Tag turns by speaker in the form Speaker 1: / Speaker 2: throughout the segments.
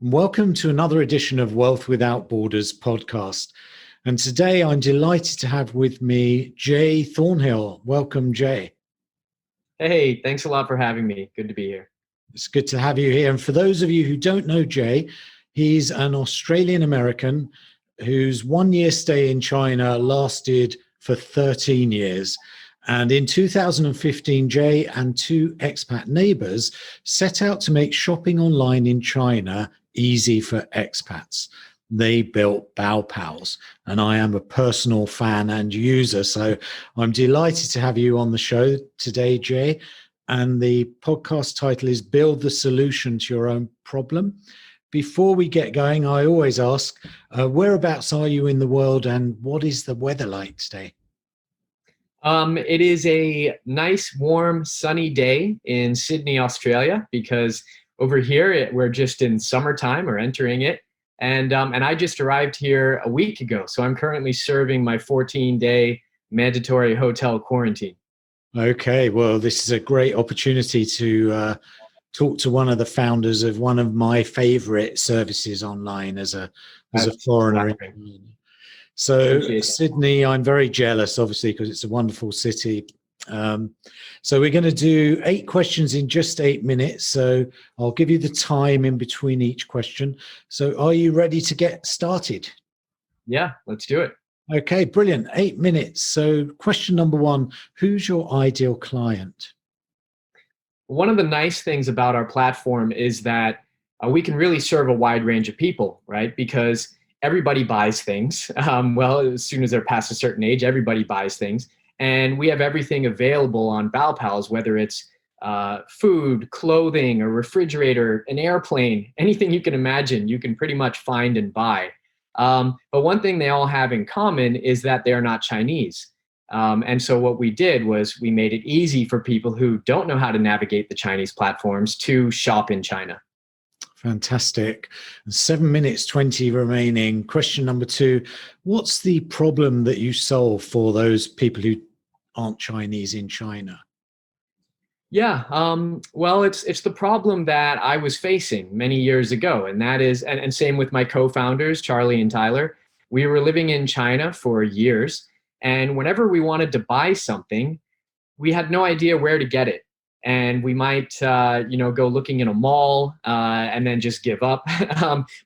Speaker 1: Welcome to another edition of Wealth Without Borders podcast. And today I'm delighted to have with me Jay Thornhill. Welcome, Jay.
Speaker 2: Hey, thanks a lot for having me. Good to be here.
Speaker 1: It's good to have you here. And for those of you who don't know Jay, he's an Australian American whose 1 year stay in China lasted for 13 years. And in 2015, Jay and two expat neighbors set out to make shopping online in China easy for expats. They built Baopals, and I am a personal fan and user. So I'm delighted to have you on the show today, Jay. And the podcast title is Build the Solution to Your Own Problem. Before we get going, I always ask, whereabouts are you in the world and what is the weather like today?
Speaker 2: It is a nice, warm, sunny day in Sydney, Australia, because over here we're just in summertime or entering it. And I just arrived here a week ago. So I'm currently serving my 14-day mandatory hotel quarantine.
Speaker 1: Okay, well, this is a great opportunity to talk to one of the founders of one of my favorite services online as a foreigner. So Sydney, I'm very jealous, obviously, because it's a wonderful city. So we're going to do 8 questions in just 8 minutes. So I'll give you the time in between each question. So are you ready to get started?
Speaker 2: Yeah, let's do it.
Speaker 1: Okay, brilliant. 8 minutes. So question number 1, who's your ideal client?
Speaker 2: One of the nice things about our platform is that we can really serve a wide range of people, right? Because everybody buys things. Well, as soon as they're past a certain age, everybody buys things. And we have everything available on Baopals, whether it's food, clothing, a refrigerator, an airplane, anything you can imagine, you can pretty much find and buy. But one thing they all have in common is that they're not Chinese. And so what we did was we made it easy for people who don't know how to navigate the Chinese platforms to shop in China.
Speaker 1: Fantastic. 7 minutes, 20 remaining. Question number 2, what's the problem that you solve for those people who aren't Chinese in China?
Speaker 2: Yeah, well, it's the problem that I was facing many years ago. And that is, and same with my co-founders, Charlie and Tyler. We were living in China for years. And whenever we wanted to buy something, we had no idea where to get it. And we might, go looking in a mall and then just give up.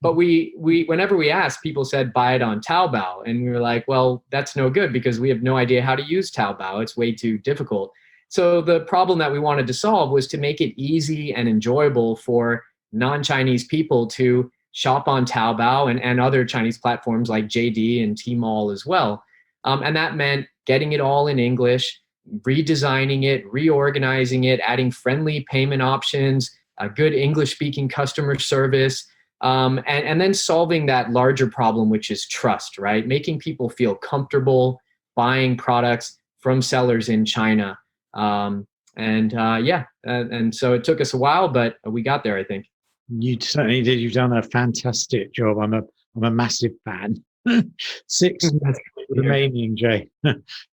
Speaker 2: But we whenever we asked, people said, buy it on Taobao. And we were like, well, that's no good because we have no idea how to use Taobao. It's way too difficult. So the problem that we wanted to solve was to make it easy and enjoyable for non-Chinese people to shop on Taobao and other Chinese platforms like JD and Tmall as well. And that meant getting it all in English, redesigning it, reorganizing it, adding friendly payment options, a good English-speaking customer service, and then solving that larger problem, which is trust, right? Making people feel comfortable buying products from sellers in China. And so it took us a while, but we got there, I think.
Speaker 1: You certainly did. You've done a fantastic job. I'm a massive fan. 6 remaining, Jay.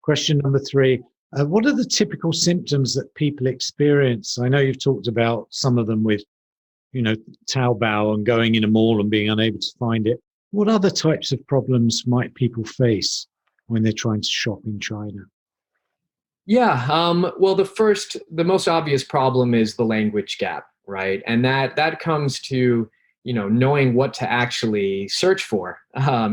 Speaker 1: Question number 3. What are the typical symptoms that people experience? I know you've talked about some of them with, Taobao and going in a mall and being unable to find it. What other types of problems might people face when they're trying to shop in China?
Speaker 2: Yeah, well, the most obvious problem is the language gap, right? And that comes to, knowing what to actually search for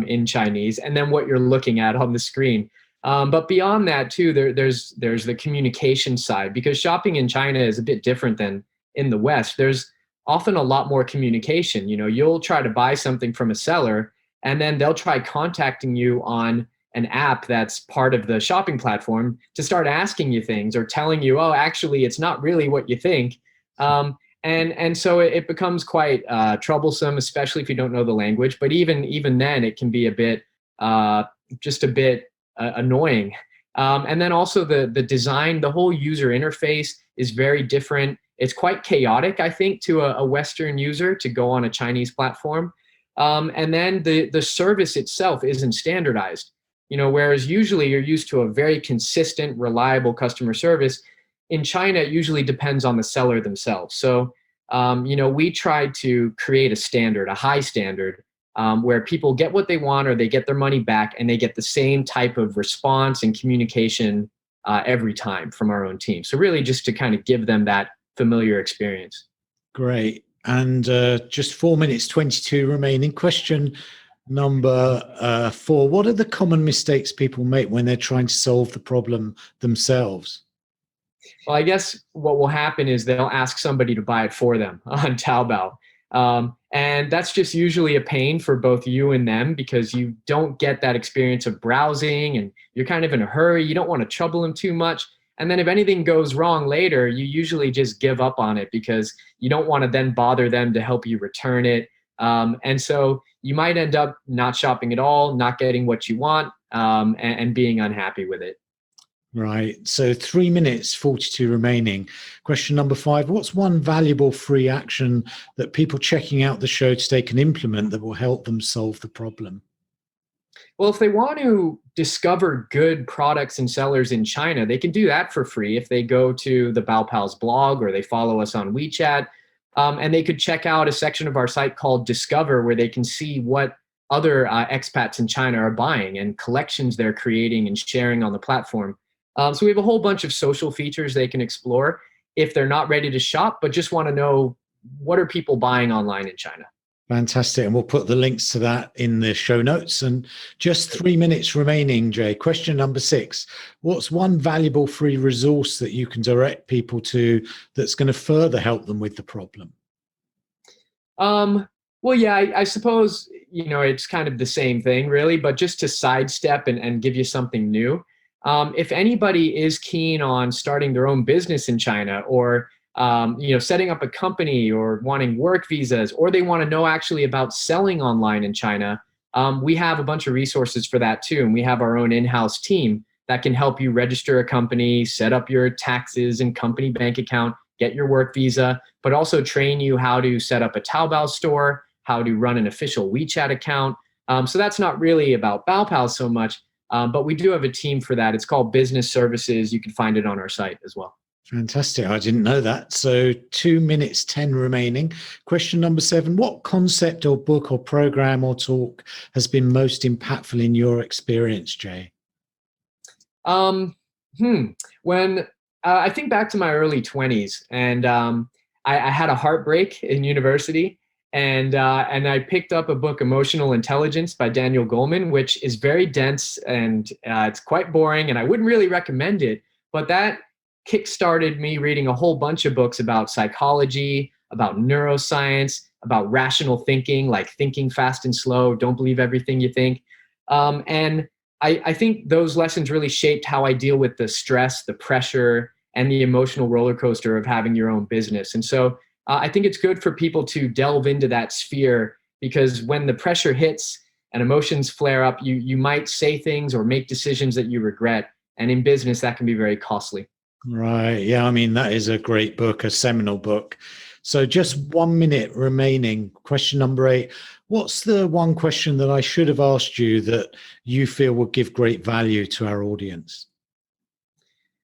Speaker 2: in Chinese and then what you're looking at on the screen. But beyond that too, there's the communication side, because shopping in China is a bit different than in the West. There's often a lot more communication. You'll try to buy something from a seller and then they'll try contacting you on an app that's part of the shopping platform to start asking you things or telling you, oh, actually, it's not really what you think. And so it becomes quite troublesome, especially if you don't know the language. But even then, it can be a bit annoying. And then also the design, the whole user interface is very different. It's quite chaotic, I think, to a Western user to go on a Chinese platform. And then the service itself isn't standardized. Whereas usually you're used to a very consistent, reliable customer service. In China, it usually depends on the seller themselves. So we try to create a standard, a high standard, where people get what they want or they get their money back and they get the same type of response and communication every time from our own team. So really just to kind of give them that familiar experience.
Speaker 1: Great. And just 4 minutes, 22 remaining. Question number 4. What are the common mistakes people make when they're trying to solve the problem themselves?
Speaker 2: Well, I guess what will happen is they'll ask somebody to buy it for them on Taobao. And that's just usually a pain for both you and them because you don't get that experience of browsing and you're kind of in a hurry. You don't want to trouble them too much. And then if anything goes wrong later, you usually just give up on it because you don't want to then bother them to help you return it. And so you might end up not shopping at all, not getting what you want, and being unhappy with it.
Speaker 1: Right. So 3 minutes, 42 remaining. Question number 5. What's one valuable free action that people checking out the show today can implement that will help them solve the problem?
Speaker 2: Well, if they want to discover good products and sellers in China, they can do that for free if they go to the Baopals blog or they follow us on WeChat. And they could check out a section of our site called Discover, where they can see what other expats in China are buying and collections they're creating and sharing on the platform. So we have a whole bunch of social features they can explore if they're not ready to shop, but just want to know what are people buying online in China.
Speaker 1: Fantastic. And we'll put the links to that in the show notes. And just 3 minutes remaining, Jay. Question number 6. What's one valuable free resource that you can direct people to that's going to further help them with the problem?
Speaker 2: Well, yeah, I suppose, it's kind of the same thing, really, but just to sidestep and give you something new. If anybody is keen on starting their own business in China or setting up a company or wanting work visas, or they want to know actually about selling online in China, we have a bunch of resources for that too. And we have our own in-house team that can help you register a company, set up your taxes and company bank account, get your work visa, but also train you how to set up a Taobao store, how to run an official WeChat account. So that's not really about Baopals so much, but we do have a team for that. It's called Business Services. You can find it on our site as well.
Speaker 1: Fantastic. I didn't know that. So 2 minutes, 10 remaining. Question number 7. What concept or book or program or talk has been most impactful in your experience, Jay?
Speaker 2: When I think back to my early 20s and I had a heartbreak in university and I picked up a book, Emotional Intelligence by Daniel Goleman, which is very dense and it's quite boring and I wouldn't really recommend it, but that kickstarted me reading a whole bunch of books about psychology, about neuroscience, about rational thinking, like thinking fast and slow, don't believe everything you think. And I think those lessons really shaped how I deal with the stress, the pressure, and the emotional roller coaster of having your own business. And so I think it's good for people to delve into that sphere because when the pressure hits and emotions flare up, you might say things or make decisions that you regret. And in business, that can be very costly.
Speaker 1: Right. Yeah. I mean, that is a great book, a seminal book. So just 1 minute remaining. Question number 8. What's the one question that I should have asked you that you feel would give great value to our audience?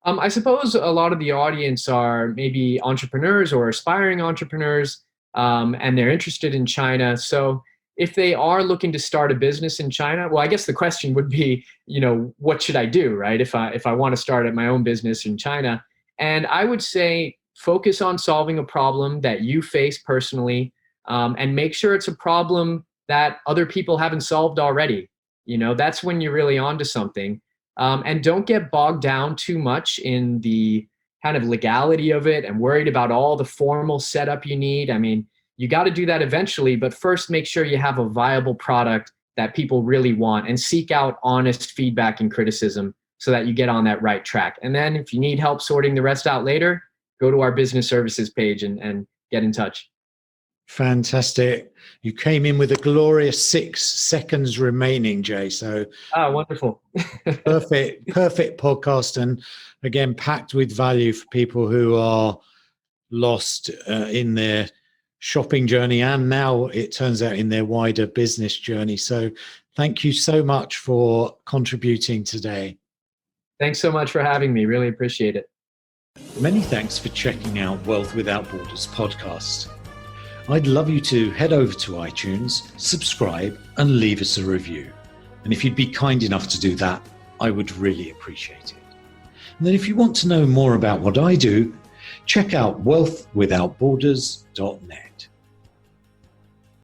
Speaker 2: I suppose a lot of the audience are maybe entrepreneurs or aspiring entrepreneurs, and they're interested in China. So if they are looking to start a business in China, well, I guess the question would be, what should I do, right? If I want to start my own business in China, and I would say focus on solving a problem that you face personally, and make sure it's a problem that other people haven't solved already. That's when you're really onto something. And don't get bogged down too much in the kind of legality of it and worried about all the formal setup you need. I mean, you got to do that eventually, but first make sure you have a viable product that people really want and seek out honest feedback and criticism so that you get on that right track. And then if you need help sorting the rest out later, go to our business services page and get in touch.
Speaker 1: Fantastic. You came in with a glorious 6 seconds remaining, Jay. So
Speaker 2: wonderful.
Speaker 1: perfect podcast. And again, packed with value for people who are lost in their shopping journey. And now it turns out in their wider business journey. So thank you so much for contributing today.
Speaker 2: Thanks so much for having me. Really appreciate it.
Speaker 1: Many thanks for checking out Wealth Without Borders podcast. I'd love you to head over to iTunes, subscribe, and leave us a review. And if you'd be kind enough to do that, I would really appreciate it. And then if you want to know more about what I do, check out wealthwithoutborders.net.